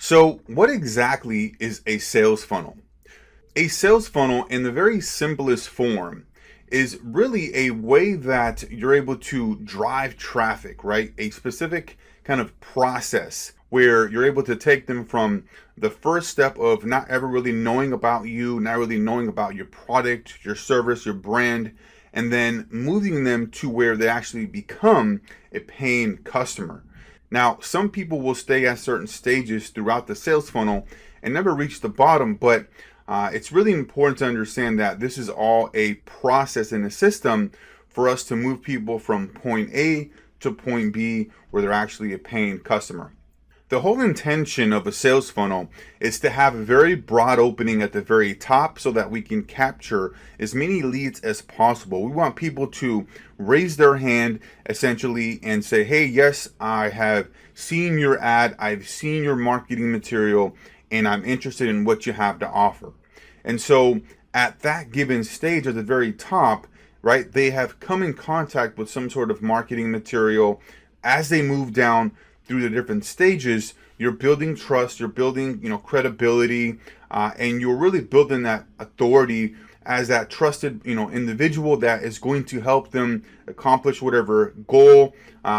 So, what exactly is a sales funnel? A sales funnel, in the very simplest form, is really a way that you're able to drive traffic, right? A specific kind of process where you're able to take them from the first step of not ever really knowing about you, not really knowing about your product, your service, your brand, and then moving them to where they actually become a paying customer. Now, some people will stay at certain stages throughout the sales funnel and never reach the bottom, but it's really important to understand that this is all a process and a system for us to move people from point A to point B where they're actually a paying customer. The whole intention of a sales funnel is to have a very broad opening at the very top so that we can capture as many leads as possible. We want people to raise their hand essentially and say, hey, yes, I have seen your ad, I've seen your marketing material, and I'm interested in what you have to offer. And so at that given stage at the very top, right, they have come in contact with some sort of marketing material. As they move down through the different stages, you're building trust, you're building, credibility, and you're really building that authority as that trusted, individual that is going to help them accomplish whatever goal,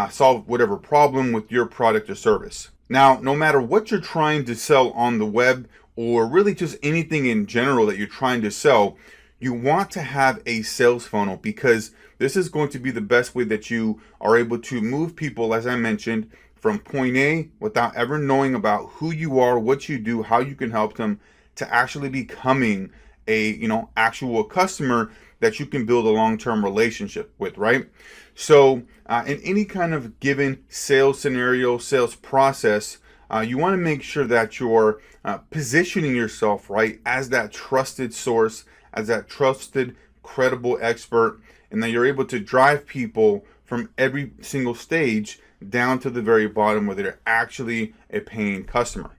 solve whatever problem with your product or service. Now, no matter what you're trying to sell on the web, or really just anything in general that you're trying to sell, you want to have a sales funnel, because this is going to be the best way that you are able to move people, as I mentioned, from point A without ever knowing about who you are, what you do, how you can help them, to actually becoming a actual customer that you can build a long-term relationship with, right? So in any kind of given sales scenario, sales process, you want to make sure that you're positioning yourself right as that trusted source, as that trusted, credible expert, and that you're able to drive people from every single stage down to the very bottom where they're actually a paying customer.